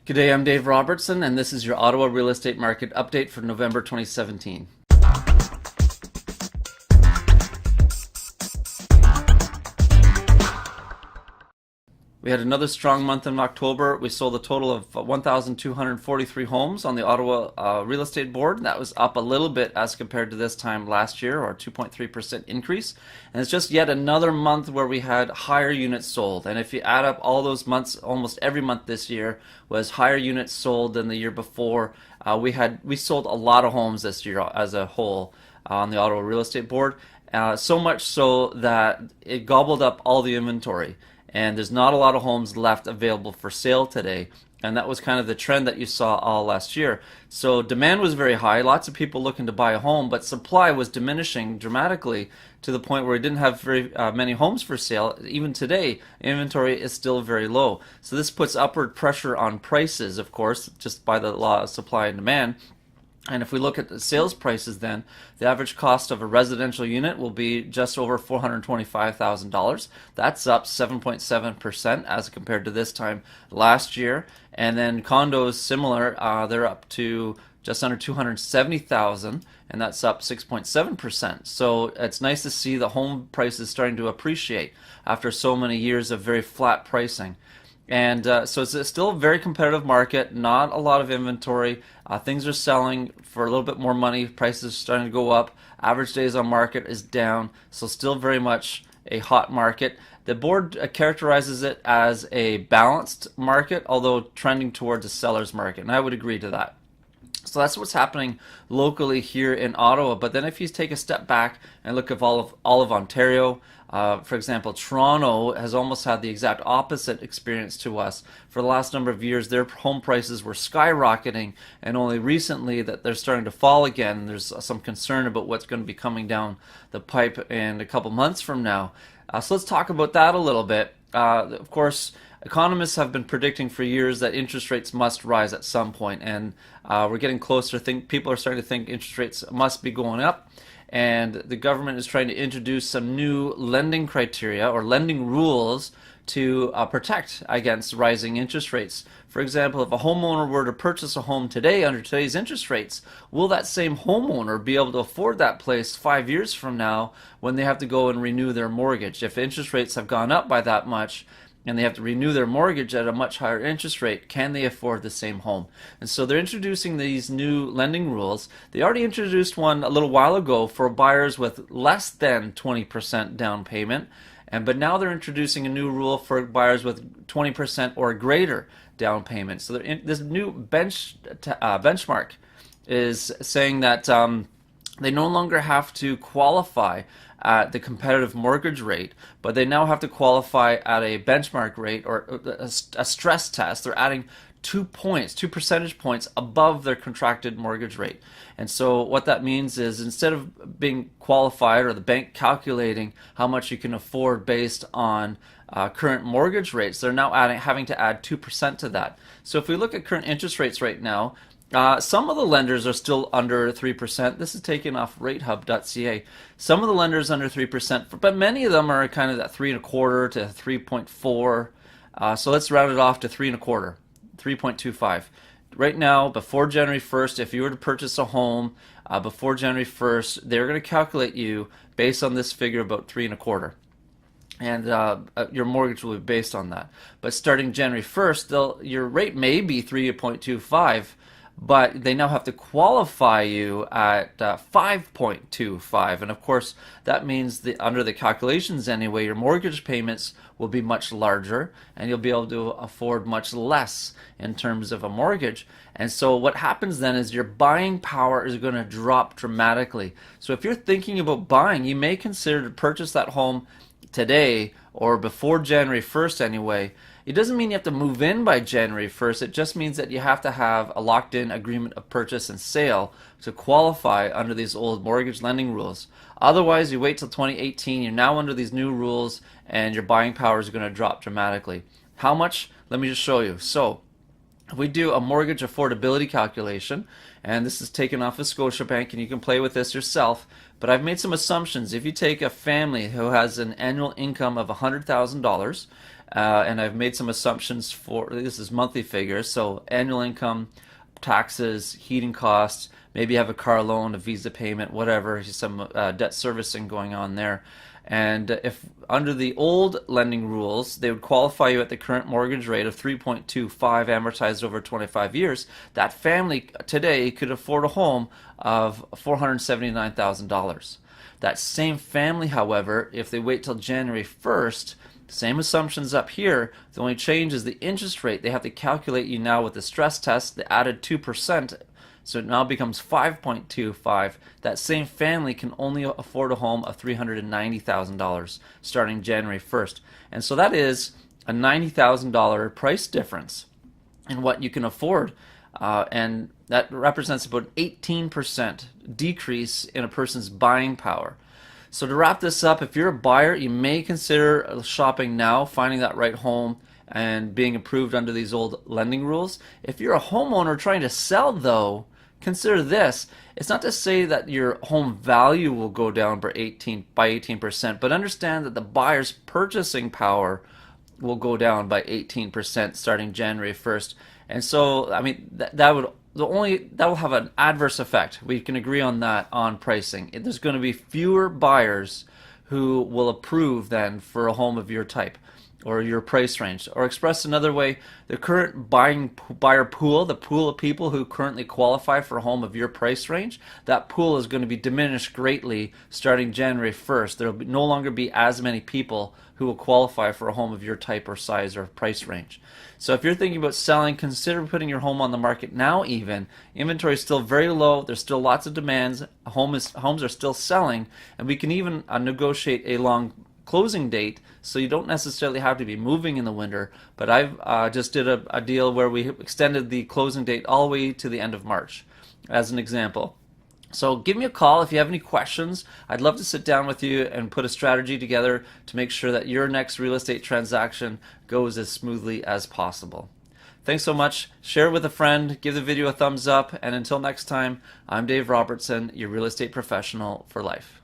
G'day, I'm Dave Robertson, and this is your Ottawa real estate market update for November 2017. We had another strong month in October. We sold a total of 1,243 homes on the Ottawa Real Estate Board. That was up a little bit as compared to this time last year, or a 2.3% increase. And it's just yet another month where we had higher units sold. And if you add up all those months, almost every month this year was higher units sold than the year before. We sold a lot of homes this year as a whole on the Ottawa Real Estate Board. So much so that it gobbled up all the inventory. And there's not a lot of homes left available for sale today. And that was kind of the trend that you saw all last year. So demand was very high, lots of people looking to buy a home, but supply was diminishing dramatically to the point where we didn't have very many homes for sale. Even today, inventory is still very low. So this puts upward pressure on prices, of course, just by the law of supply and demand. And if we look at the sales prices, then the average cost of a residential unit will be just over $425,000. That's up 7.7% as compared to this time last year. And then condos, similar, they're up to just under $270,000, and that's up 6.7%. So it's nice to see the home prices starting to appreciate after so many years of very flat pricing. And so it's still a very competitive market, not a lot of inventory. Things are selling for a little bit more money. Prices are starting to go up. Average days on market is down, so still very much a hot market. The board characterizes it as a balanced market, although trending towards a seller's market, and I would agree to that. So that's what's happening locally here in Ottawa. But then if you take a step back and look at all of Ontario, for example, Toronto has almost had the exact opposite experience to us. For the last number of years, their home prices were skyrocketing, and only recently that they're starting to fall again. There's some concern about what's going to be coming down the pipe in a couple months from now. So let's talk about that a little bit. Of course, economists have been predicting for years that interest rates must rise at some point, and we're getting closer. People are starting to think interest rates must be going up, and the government is trying to introduce some new lending criteria or lending rules to protect against rising interest rates. For example, if a homeowner were to purchase a home today under today's interest rates, will that same homeowner be able to afford that place 5 years from now when they have to go and renew their mortgage? If interest rates have gone up by that much, and they have to renew their mortgage at a much higher interest rate, can they afford the same home? And so they're introducing these new lending rules. They already introduced one a little while ago for buyers with less than 20% down payment, but now they're introducing a new rule for buyers with 20% or greater down payment. So this new benchmark is saying that they no longer have to qualify at the competitive mortgage rate, but they now have to qualify at a benchmark rate or a stress test. They're adding 2 percentage points above their contracted mortgage rate. And so what that means is instead of being qualified or the bank calculating how much you can afford based on current mortgage rates, they're now having to add 2% to that. So if we look at current interest rates right now, some of the lenders are still under 3%. This is taken off ratehub.ca. Some of the lenders under 3%, but many of them are kind of that 3.25 to 3.4. So let's round it off to 3.25, 3.25. Right now, before January 1st, if you were to purchase a home before January 1st, they're going to calculate you based on this figure about 3.25. And your mortgage will be based on that. But starting January 1st, your rate may be 3.25, but they now have to qualify you at 5.25. And of course, that means that under the calculations anyway, your mortgage payments will be much larger, and you'll be able to afford much less in terms of a mortgage. And so what happens then is your buying power is going to drop dramatically. So if you're thinking about buying, you may consider to purchase that home today or before January 1st anyway. It doesn't mean you have to move in by January 1st. It just means that you have to have a locked-in agreement of purchase and sale to qualify under these old mortgage lending rules. Otherwise, you wait till 2018, you're now under these new rules, and your buying power is going to drop dramatically. How much? Let me just show you. So if we do a mortgage affordability calculation, and this is taken off of Scotiabank, and you can play with this yourself, but I've made some assumptions. If you take a family who has an annual income of $100,000 and I've made some assumptions for this is monthly figures, so annual income, taxes, heating costs, maybe you have a car loan, a visa payment, whatever, some debt servicing going on there. And if under the old lending rules, they would qualify you at the current mortgage rate of 3.25 amortized over 25 years, that family today could afford a home of $479,000. That same family, however, if they wait till January 1st, same assumptions up here. The only change is the interest rate. They have to calculate you now with the stress test, the added 2%. So it now becomes 5.25. That same family can only afford a home of $390,000 starting January 1st. And so that is a $90,000 price difference in what you can afford. And that represents about an 18% decrease in a person's buying power. So to wrap this up, if you're a buyer, you may consider shopping now, finding that right home, and being approved under these old lending rules. If you're a homeowner trying to sell, though, consider this. It's not to say that your home value will go down by 18%, but understand that the buyer's purchasing power will go down by 18% starting January 1st. And so, I mean, that will have an adverse effect. We can agree on that on pricing. There's going to be fewer buyers who will approve then for a home of your type or your price range. Or expressed another way, the current buyer pool, the pool of people who currently qualify for a home of your price range, that pool is going to be diminished greatly starting January 1st. There will no longer be as many people who will qualify for a home of your type or size or price range. So if you're thinking about selling, consider putting your home on the market now even. Inventory is still very low. There's still lots of demands. Homes are still selling, and we can even negotiate a long closing date, so you don't necessarily have to be moving in the winter. But I've just did a deal where we extended the closing date all the way to the end of March as an example. So give me a call if you have any questions. I'd love to sit down with you and put a strategy together to make sure that your next real estate transaction goes as smoothly as possible. Thanks so much. Share it with a friend, give the video a thumbs up, and until next time, I'm Dave Robertson, your real estate professional for life.